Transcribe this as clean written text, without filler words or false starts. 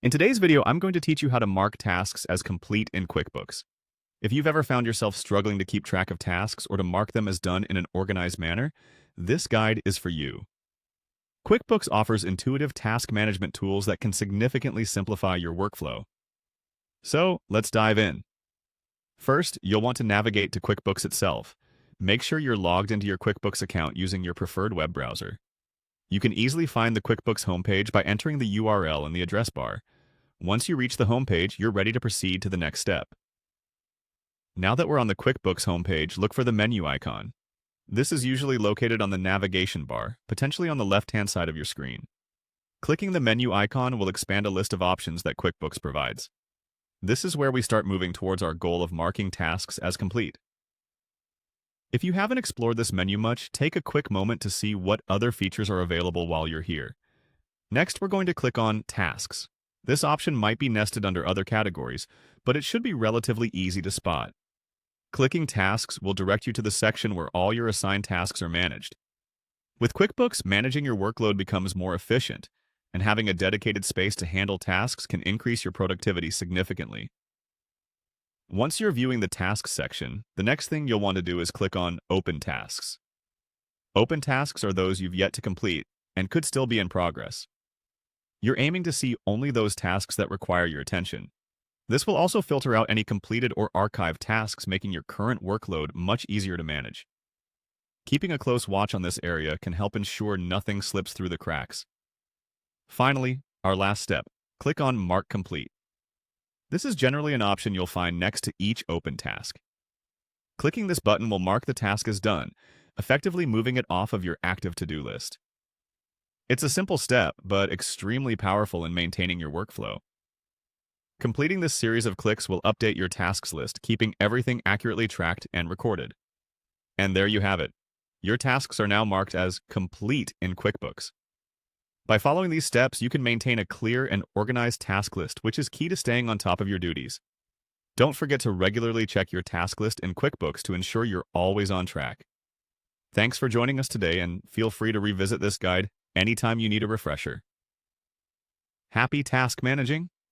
In today's video, I'm going to teach you how to mark tasks as complete in QuickBooks. If you've ever found yourself struggling to keep track of tasks or to mark them as done in an organized manner, this guide is for you. QuickBooks offers intuitive task management tools that can significantly simplify your workflow. So, let's dive in. First, you'll want to navigate to QuickBooks itself. Make sure you're logged into your QuickBooks account using your preferred web browser. You can easily find the QuickBooks homepage by entering the URL in the address bar. Once you reach the homepage, you're ready to proceed to the next step. Now that we're on the QuickBooks homepage, look for the menu icon. This is usually located on the navigation bar, potentially on the left-hand side of your screen. Clicking the menu icon will expand a list of options that QuickBooks provides. This is where we start moving towards our goal of marking tasks as complete. If you haven't explored this menu much, take a quick moment to see what other features are available while you're here. Next, we're going to click on Tasks. This option might be nested under other categories, but it should be relatively easy to spot. Clicking Tasks will direct you to the section where all your assigned tasks are managed. With QuickBooks, managing your workload becomes more efficient, and having a dedicated space to handle tasks can increase your productivity significantly. Once you're viewing the Tasks section, the next thing you'll want to do is click on Open Tasks. Open tasks are those you've yet to complete and could still be in progress. You're aiming to see only those tasks that require your attention. This will also filter out any completed or archived tasks, making your current workload much easier to manage. Keeping a close watch on this area can help ensure nothing slips through the cracks. Finally, our last step, click on Mark Complete. This is generally an option you'll find next to each open task. Clicking this button will mark the task as done, effectively moving it off of your active to-do list. It's a simple step, but extremely powerful in maintaining your workflow. Completing this series of clicks will update your tasks list, keeping everything accurately tracked and recorded. And there you have it. Your tasks are now marked as complete in QuickBooks. By following these steps, you can maintain a clear and organized task list, which is key to staying on top of your duties. Don't forget to regularly check your task list in QuickBooks to ensure you're always on track. Thanks for joining us today, and feel free to revisit this guide anytime you need a refresher. Happy task managing!